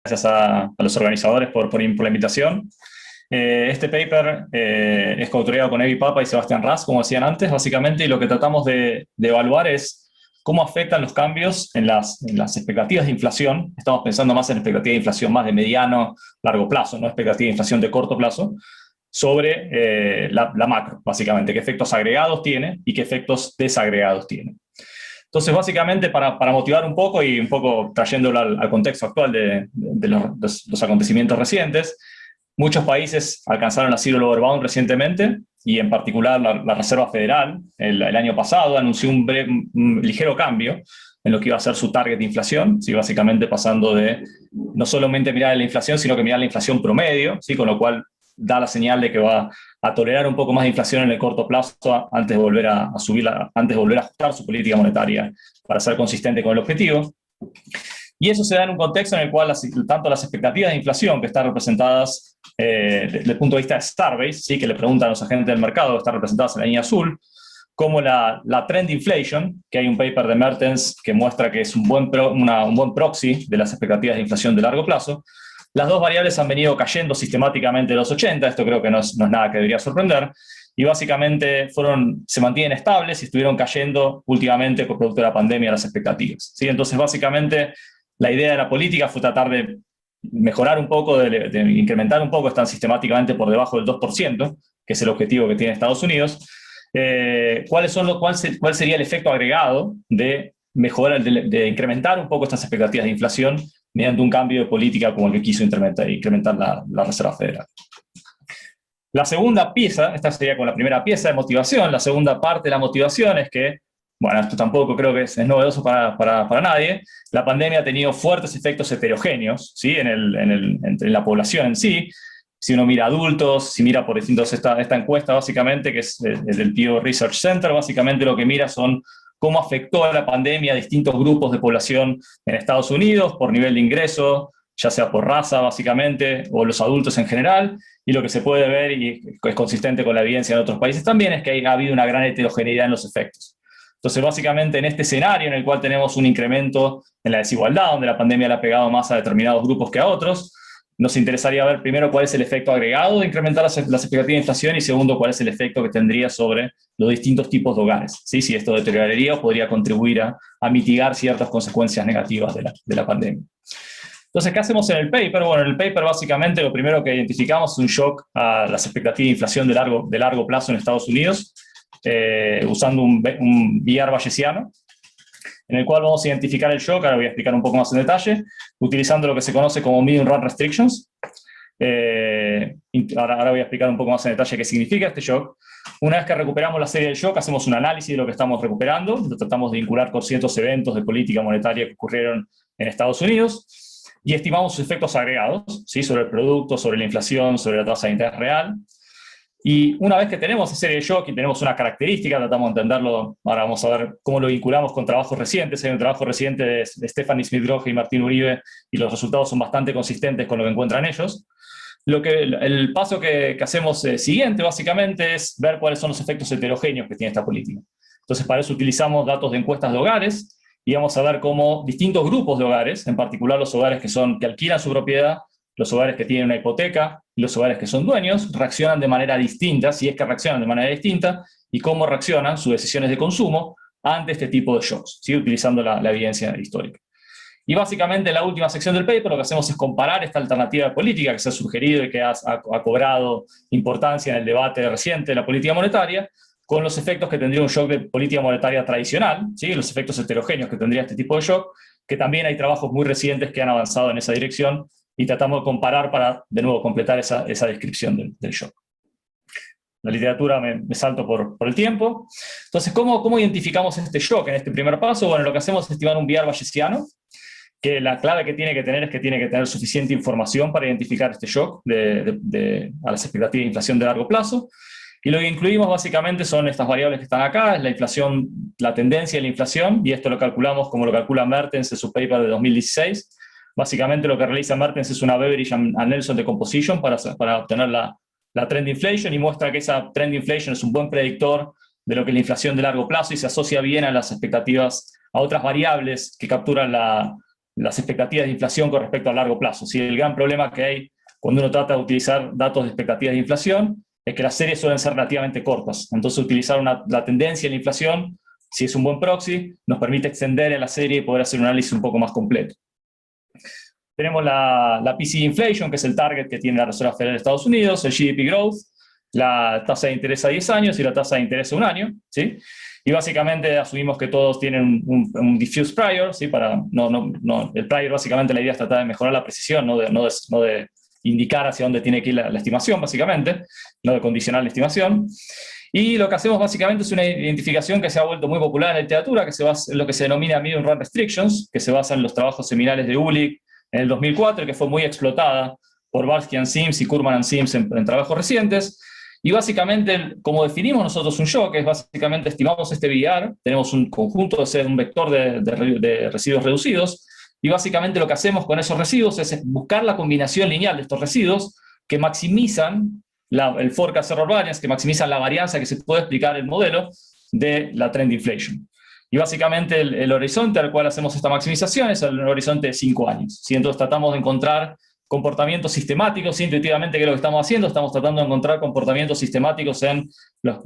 Gracias a los organizadores por la invitación. Este paper es coautoreado con Evi Papa y Sebastián Ras, como decían antes, básicamente, y lo que tratamos de evaluar es cómo afectan los cambios en las expectativas de inflación. Estamos pensando más en expectativas de inflación más de mediano, largo plazo, no expectativas de inflación de corto plazo, sobre la macro, básicamente, qué efectos agregados tiene y qué efectos desagregados tiene. Entonces, básicamente, para motivar un poco y un poco trayéndolo al contexto actual de los acontecimientos recientes, muchos países alcanzaron la Zero Lower Bound recientemente, y en particular la Reserva Federal, el año pasado, anunció un ligero cambio en lo que iba a ser su target de inflación, ¿sí? Básicamente pasando de no solamente mirar la inflación, sino que mirar la inflación promedio, ¿sí? Con lo cual da la señal de que va a tolerar un poco más de inflación en el corto plazo antes de volver a subirla, antes de volver a ajustar su política monetaria para ser consistente con el objetivo. Y eso se da en un contexto en el cual tanto las expectativas de inflación, que están representadas desde el punto de vista de Starbase, ¿sí? Que le preguntan a los agentes del mercado, que están representadas en la línea azul, como la trend inflation, que hay un paper de Mertens que muestra que es un buen proxy de las expectativas de inflación de largo plazo. Las dos variables han venido cayendo sistemáticamente en los 80, esto creo que no es nada que debería sorprender, y básicamente se mantienen estables y estuvieron cayendo últimamente por producto de la pandemia las expectativas, ¿sí? Entonces, básicamente, la idea de la política fue tratar de mejorar un poco, de incrementar un poco, están sistemáticamente por debajo del 2%, que es el objetivo que tiene Estados Unidos. ¿Cuál sería el efecto agregado de mejorar, de incrementar un poco estas expectativas de inflación mediante un cambio de política como el que quiso incrementar la Reserva Federal? La segunda pieza, esta sería con la primera pieza de motivación, la segunda parte de la motivación es que, bueno, esto tampoco creo que es novedoso para nadie, la pandemia ha tenido fuertes efectos heterogéneos, ¿sí? en la población en sí. Si uno mira adultos, si mira por distintos, esta encuesta básicamente, que es del Pew Research Center, básicamente lo que mira son cómo afectó a la pandemia a distintos grupos de población en Estados Unidos por nivel de ingreso, ya sea por raza básicamente, o los adultos en general, y lo que se puede ver, y es consistente con la evidencia en otros países también, es que ha habido una gran heterogeneidad en los efectos. Entonces, básicamente, en este escenario en el cual tenemos un incremento en la desigualdad, donde la pandemia le ha pegado más a determinados grupos que a otros, nos interesaría ver primero cuál es el efecto agregado de incrementar las expectativas de inflación y segundo, cuál es el efecto que tendría sobre los distintos tipos de hogares, ¿sí? Si esto deterioraría o podría contribuir a mitigar ciertas consecuencias negativas de la pandemia. Entonces, ¿qué hacemos en el paper? Bueno, en el paper básicamente lo primero que identificamos es un shock a las expectativas de inflación de largo plazo en Estados Unidos, usando un VR bayesiano, en el cual vamos a identificar el shock, ahora voy a explicar un poco más en detalle, utilizando lo que se conoce como medium run restrictions. Ahora voy a explicar un poco más en detalle qué significa este shock. Una vez que recuperamos la serie del shock, hacemos un análisis de lo que estamos recuperando, lo tratamos de vincular con ciertos eventos de política monetaria que ocurrieron en Estados Unidos, y estimamos sus efectos agregados, ¿sí? Sobre el producto, sobre la inflación, sobre la tasa de interés real. Y una vez que tenemos esa serie de shock y tenemos una característica, tratamos de entenderlo, ahora vamos a ver cómo lo vinculamos con trabajos recientes. Hay un trabajo reciente de Stephanie Smith-Groge y Martín Uribe, y los resultados son bastante consistentes con lo que encuentran ellos. El paso que hacemos siguiente, básicamente, es ver cuáles son los efectos heterogéneos que tiene esta política. Entonces, para eso utilizamos datos de encuestas de hogares, y vamos a ver cómo distintos grupos de hogares, en particular los hogares que alquilan su propiedad, los hogares que tienen una hipoteca y los hogares que son dueños, reaccionan de manera distinta, si es que reaccionan de manera distinta, y cómo reaccionan sus decisiones de consumo ante este tipo de shocks, ¿sí? Utilizando la evidencia histórica. Y básicamente en la última sección del paper lo que hacemos es comparar esta alternativa de política que se ha sugerido y que ha cobrado importancia en el debate reciente de la política monetaria, con los efectos que tendría un shock de política monetaria tradicional, ¿sí? Los efectos heterogéneos que tendría este tipo de shock, que también hay trabajos muy recientes que han avanzado en esa dirección, y tratamos de comparar para, de nuevo, completar esa descripción del shock. La literatura me salto por el tiempo. Entonces, ¿cómo identificamos este shock en este primer paso? Bueno, lo que hacemos es estimar un VR bayesiano, que la clave que tiene que tener es que tiene que tener suficiente información para identificar este shock a las expectativas de inflación de largo plazo. Y lo que incluimos básicamente son estas variables que están acá, es la inflación, la tendencia de la inflación, y esto lo calculamos como lo calcula Mertens en su paper de 2016. Básicamente lo que realiza Mertens es una Beveridge and Nelson Decomposition para obtener la trend inflation, y muestra que esa trend inflation es un buen predictor de lo que es la inflación de largo plazo y se asocia bien a las expectativas, a otras variables que capturan las expectativas de inflación con respecto a largo plazo. ¿Sí? El gran problema que hay cuando uno trata de utilizar datos de expectativas de inflación es que las series suelen ser relativamente cortas. Entonces, utilizar la tendencia en la inflación, si es un buen proxy, nos permite extender en la serie y poder hacer un análisis un poco más completo. Tenemos la PCE Inflation, que es el target que tiene la Reserva Federal de Estados Unidos, el GDP Growth, la tasa de interés a 10 años y la tasa de interés a 1 año, ¿sí? Y básicamente asumimos que todos tienen un diffuse prior, ¿sí? El prior, básicamente, la idea es tratar de mejorar la precisión, no de indicar hacia dónde tiene que ir la estimación, básicamente, no de condicionar la estimación. Y lo que hacemos básicamente es una identificación que se ha vuelto muy popular en la literatura, que se basa en lo que se denomina Medium Run Restrictions, que se basa en los trabajos seminales de Ulick en el 2004, que fue muy explotada por Barsky and Sims y Kurman and Sims en trabajos recientes. Y básicamente, como definimos nosotros un shock, es básicamente estimamos este VIR, tenemos un conjunto un vector de residuos reducidos, y básicamente lo que hacemos con esos residuos es buscar la combinación lineal de estos residuos que maximizan el forecast error variance, que maximizan la varianza que se puede explicar el modelo de la trend inflation. Y básicamente el horizonte al cual hacemos esta maximización es el horizonte de 5 años. ¿Sí? Entonces tratamos de encontrar comportamientos sistemáticos, intuitivamente, que es lo que estamos haciendo, estamos tratando de encontrar comportamientos sistemáticos en las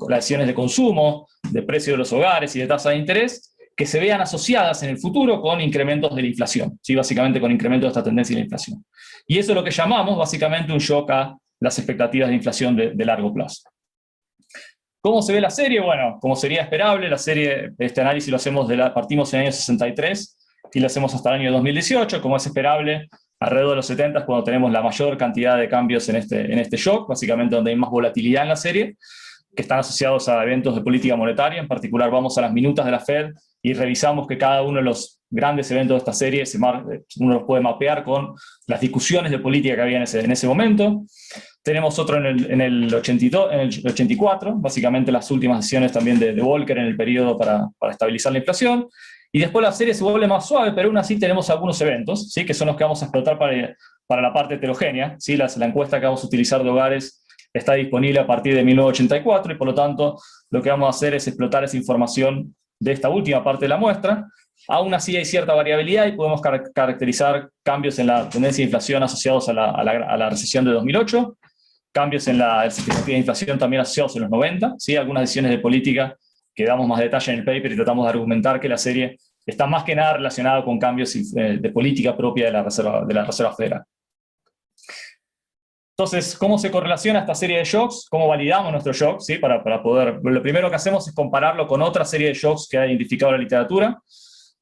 acciones de consumo, de precio de los hogares y de tasa de interés, que se vean asociadas en el futuro con incrementos de la inflación, ¿sí? Básicamente con incrementos de esta tendencia de la inflación. Y eso es lo que llamamos básicamente un shock a las expectativas de inflación de largo plazo. ¿Cómo se ve la serie? Bueno, como sería esperable, la serie, este análisis lo hacemos partimos en el año 63 y lo hacemos hasta el año 2018, como es esperable, alrededor de los 70 es cuando tenemos la mayor cantidad de cambios en este shock, básicamente donde hay más volatilidad en la serie, que están asociados a eventos de política monetaria. En particular, vamos a las minutas de la Fed y revisamos que cada uno de los grandes eventos de esta serie uno los puede mapear con las discusiones de política que había en ese momento. Tenemos otro en el 84, básicamente las últimas sesiones también de Volcker en el periodo para estabilizar la inflación. Y después la serie se vuelve más suave, pero aún así tenemos algunos eventos, ¿sí? Que son los que vamos a explotar para la parte heterogénea, ¿sí? La encuesta que vamos a utilizar de hogares está disponible a partir de 1984 y por lo tanto lo que vamos a hacer es explotar esa información de esta última parte de la muestra. Aún así hay cierta variabilidad y podemos caracterizar cambios en la tendencia de inflación asociados a la recesión de 2008, cambios en la expectativa de inflación también asociados en los 90, ¿sí? Algunas decisiones de política que damos más detalle en el paper y tratamos de argumentar que la serie está más que nada relacionada con cambios de política propia de la Reserva Federal. Entonces, ¿cómo se correlaciona esta serie de shocks? ¿Cómo validamos nuestro shock? ¿Sí? Para poder, lo primero que hacemos es compararlo con otra serie de shocks que ha identificado la literatura.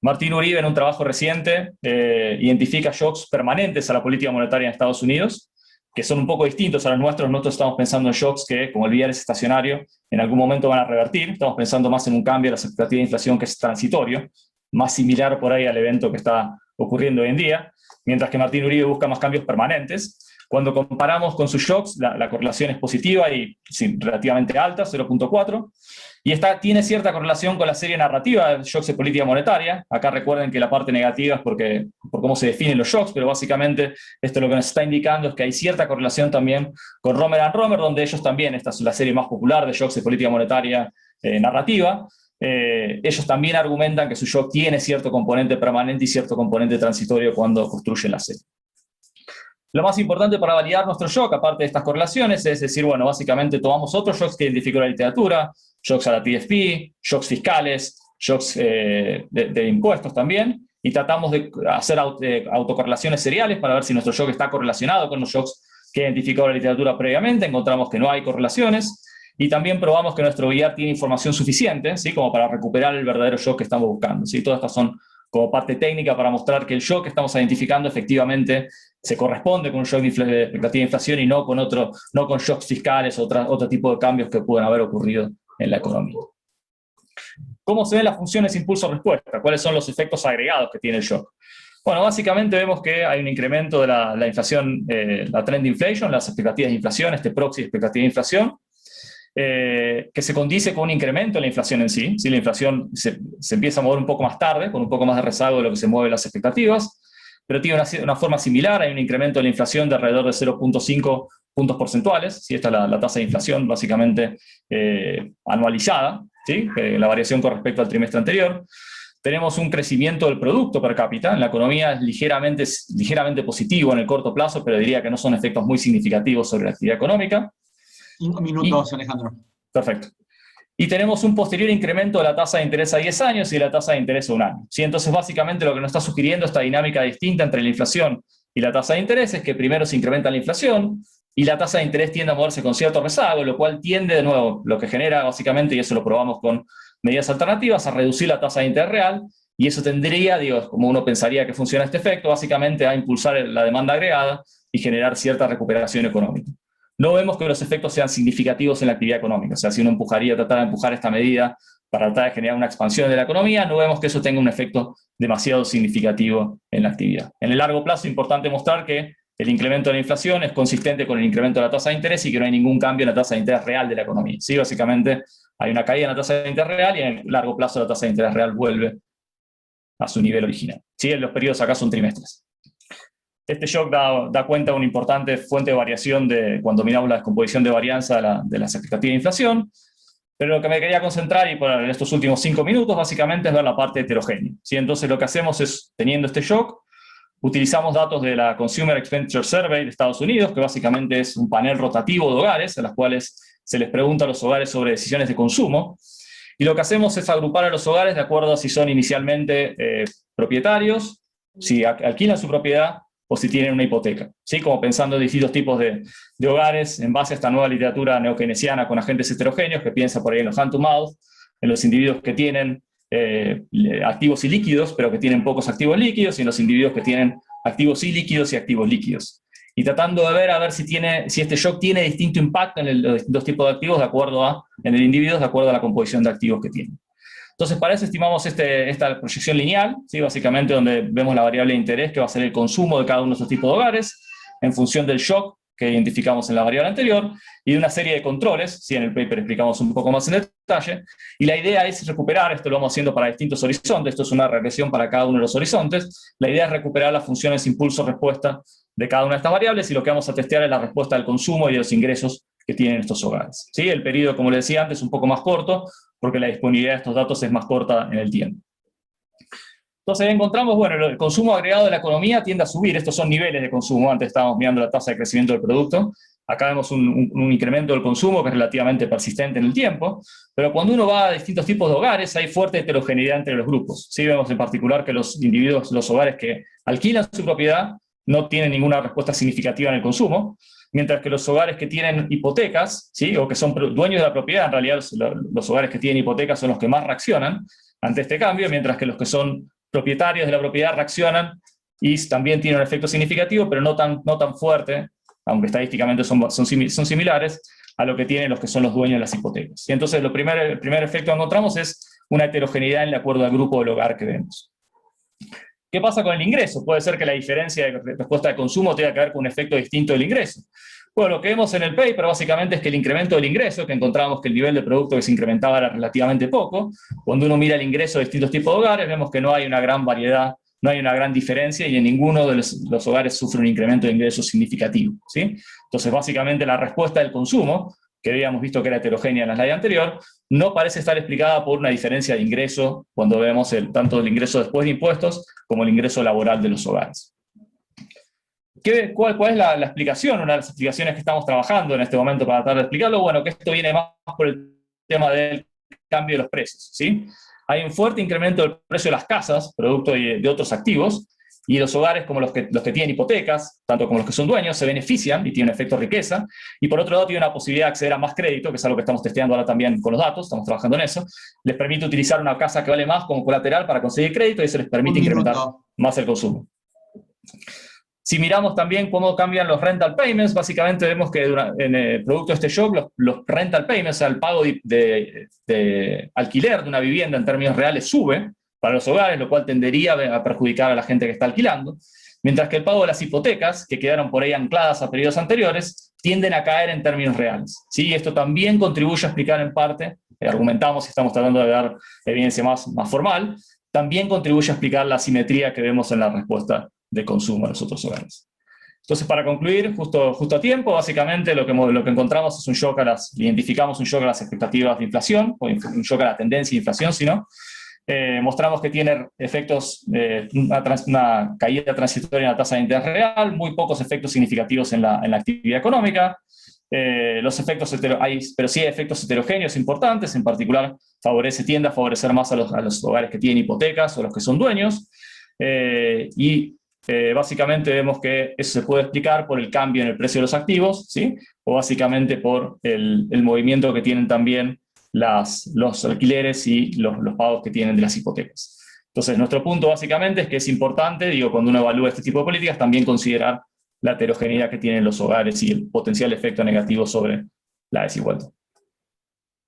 Martín Uribe, en un trabajo reciente, identifica shocks permanentes a la política monetaria en Estados Unidos, que son un poco distintos a los nuestros. Nosotros estamos pensando en shocks que, como el VIR es estacionario, en algún momento van a revertir. Estamos pensando más en un cambio de la expectativa de inflación que es transitorio, más similar por ahí al evento que está ocurriendo hoy en día, mientras que Martín Uribe busca más cambios permanentes. Cuando comparamos con sus shocks, la correlación es positiva y sí, relativamente alta, 0.4, y tiene cierta correlación con la serie narrativa de shocks de política monetaria. Acá recuerden que la parte negativa es por cómo se definen los shocks, pero básicamente esto lo que nos está indicando es que hay cierta correlación también con Romer and Romer, donde ellos también, esta es la serie más popular de shocks de política monetaria narrativa, ellos también argumentan que su shock tiene cierto componente permanente y cierto componente transitorio cuando construyen la serie. Lo más importante para validar nuestro shock, aparte de estas correlaciones, es decir, bueno, básicamente tomamos otros shocks que identificó la literatura, shocks a la TFP, shocks fiscales, shocks de impuestos también, y tratamos de hacer autocorrelaciones seriales para ver si nuestro shock está correlacionado con los shocks que identificó la literatura previamente. Encontramos que no hay correlaciones, y también probamos que nuestro VIR tiene información suficiente, ¿sí? Como para recuperar el verdadero shock que estamos buscando, ¿sí? Todas estas son como parte técnica para mostrar que el shock que estamos identificando efectivamente se corresponde con un shock de expectativa de inflación y no con shocks fiscales o otro tipo de cambios que pueden haber ocurrido en la economía. ¿Cómo se ven las funciones impulso-respuesta? ¿Cuáles son los efectos agregados que tiene el shock? Bueno, básicamente vemos que hay un incremento de la inflación, la trend inflation, las expectativas de inflación, este proxy de expectativa de inflación, que se condice con un incremento en la inflación en sí. ¿Sí? La inflación se empieza a mover un poco más tarde, con un poco más de rezago de lo que se mueven las expectativas, pero tiene una forma similar. Hay un incremento de la inflación de alrededor de 0.5 puntos porcentuales. ¿Sí? Esta es la tasa de inflación básicamente anualizada, ¿sí? La variación con respecto al trimestre anterior. tenemos un crecimiento del producto per cápita. En la economía es ligeramente positivo en el corto plazo, pero diría que no son efectos muy significativos sobre la actividad económica. 5 minutos, Alejandro. Perfecto. Y tenemos un posterior incremento de la tasa de interés a 10 años y de la tasa de interés a 1 año. ¿Sí? Entonces, básicamente lo que nos está sugiriendo esta dinámica distinta entre la inflación y la tasa de interés es que primero se incrementa la inflación y la tasa de interés tiende a moverse con cierto rezago, lo cual tiende, de nuevo, lo que genera básicamente, y eso lo probamos con medidas alternativas, a reducir la tasa de interés real, y eso tendría, digo, como uno pensaría que funciona este efecto, básicamente a impulsar la demanda agregada y generar cierta recuperación económica. No vemos que los efectos sean significativos en la actividad económica. O sea, si uno tratar de empujar esta medida para tratar de generar una expansión de la economía, no vemos que eso tenga un efecto demasiado significativo en la actividad. En el largo plazo es importante mostrar que el incremento de la inflación es consistente con el incremento de la tasa de interés y que no hay ningún cambio en la tasa de interés real de la economía. Sí, básicamente hay una caída en la tasa de interés real y en el largo plazo la tasa de interés real vuelve a su nivel original. Sí, en los periodos acá son trimestres. Este shock da cuenta de una importante fuente de variación cuando miramos la descomposición de varianza de las expectativas de inflación, pero lo que me quería concentrar, y por estos últimos 5 minutos, básicamente es ver la parte heterogénea. ¿Sí? Entonces lo que hacemos es, teniendo este shock, utilizamos datos de la Consumer Expenditure Survey de Estados Unidos, que básicamente es un panel rotativo de hogares, en las cuales se les pregunta a los hogares sobre decisiones de consumo, y lo que hacemos es agrupar a los hogares de acuerdo a si son inicialmente propietarios, si alquilan su propiedad, o si tienen una hipoteca, ¿sí? Como pensando en distintos tipos de hogares en base a esta nueva literatura neokeynesiana con agentes heterogéneos que piensa por ahí en los hand to mouth, en los individuos que tienen activos y líquidos, pero que tienen pocos activos líquidos, y en los individuos que tienen activos y líquidos y activos líquidos. Y tratando de ver a ver si este shock tiene distinto impacto en los distintos tipos de activos en el individuo de acuerdo a la composición de activos que tienen. Entonces, para eso estimamos esta proyección lineal, ¿sí? Básicamente donde vemos la variable de interés que va a ser el consumo de cada uno de estos tipos de hogares en función del shock que identificamos en la variable anterior y de una serie de controles, ¿sí? En el paper explicamos un poco más en detalle, y la idea es recuperar, esto lo vamos haciendo para distintos horizontes, esto es una regresión para cada uno de los horizontes, la idea es recuperar las funciones impulso-respuesta de cada una de estas variables, y lo que vamos a testear es la respuesta del consumo y de los ingresos que tienen estos hogares. ¿Sí? El periodo, como les decía antes, es un poco más corto, porque la disponibilidad de estos datos es más corta en el tiempo. Entonces encontramos, bueno, el consumo agregado de la economía tiende a subir. Estos son niveles de consumo. Antes estábamos mirando la tasa de crecimiento del producto. Acá vemos un incremento del consumo que es relativamente persistente en el tiempo, pero cuando uno va a distintos tipos de hogares hay fuerte heterogeneidad entre los grupos. Sí, vemos en particular que los individuos, los hogares que alquilan su propiedad no tienen ninguna respuesta significativa en el consumo, mientras que los hogares que tienen hipotecas, ¿sí? O que son dueños de la propiedad, en realidad los hogares que tienen hipotecas son los que más reaccionan ante este cambio, mientras que los que son propietarios de la propiedad reaccionan y también tienen un efecto significativo, pero no tan fuerte, aunque estadísticamente son similares, a lo que tienen los que son los dueños de las hipotecas. Y entonces el primer efecto que encontramos es una heterogeneidad en el acuerdo al grupo del hogar que vemos. ¿Qué pasa con el ingreso? Puede ser que la diferencia de respuesta de consumo tenga que ver con un efecto distinto del ingreso. Bueno, lo que vemos en el paper básicamente es que el incremento del ingreso, que encontramos que el nivel de producto que se incrementaba era relativamente poco, cuando uno mira el ingreso de distintos tipos de hogares, vemos que no hay una gran variedad, no hay una gran diferencia y en ninguno de los hogares sufre un incremento de ingresos significativo, ¿sí? Entonces, básicamente la respuesta del consumo, que habíamos visto que era heterogénea en la slide anterior, no parece estar explicada por una diferencia de ingreso cuando vemos tanto el ingreso después de impuestos como el ingreso laboral de los hogares. ¿Cuál es la explicación? Una de las explicaciones que estamos trabajando en este momento para tratar de explicarlo, bueno, que esto viene más por el tema del cambio de los precios, ¿sí? Hay un fuerte incremento del precio de las casas, producto de otros activos, y los hogares, como los que tienen hipotecas, tanto como los que son dueños, se benefician y tienen un efecto riqueza, y por otro lado tienen una posibilidad de acceder a más crédito, que es algo que estamos testeando ahora también con los datos, estamos trabajando en eso, les permite utilizar una casa que vale más como colateral para conseguir crédito y eso les permite incrementar más el consumo. Si miramos también cómo cambian los rental payments, básicamente vemos que en el producto de este shock, los rental payments, o sea, el pago de alquiler de una vivienda en términos reales sube para los hogares, lo cual tendería a perjudicar a la gente que está alquilando, mientras que el pago de las hipotecas, que quedaron por ahí ancladas a periodos anteriores, tienden a caer en términos reales. ¿Sí? Esto también contribuye a explicar en parte, argumentamos y estamos tratando de dar evidencia más formal, también contribuye a explicar la asimetría que vemos en la respuesta de consumo a los otros hogares. Entonces, para concluir, justo a tiempo, básicamente lo que encontramos es un shock identificamos un shock a las expectativas de inflación, o un shock a la tendencia de inflación, sino Mostramos que tiene efectos, una caída transitoria en la tasa de interés real, muy pocos efectos significativos en la actividad económica. Los efectos pero sí hay efectos heterogéneos importantes, en particular tiende a favorecer más a los hogares que tienen hipotecas o los que son dueños. Básicamente vemos que eso se puede explicar por el cambio en el precio de los activos, ¿sí? O básicamente por el movimiento que tienen también los alquileres y los pagos que tienen de las hipotecas. Entonces, nuestro punto básicamente es que es importante, cuando uno evalúa este tipo de políticas, también considerar la heterogeneidad que tienen los hogares y el potencial efecto negativo sobre la desigualdad.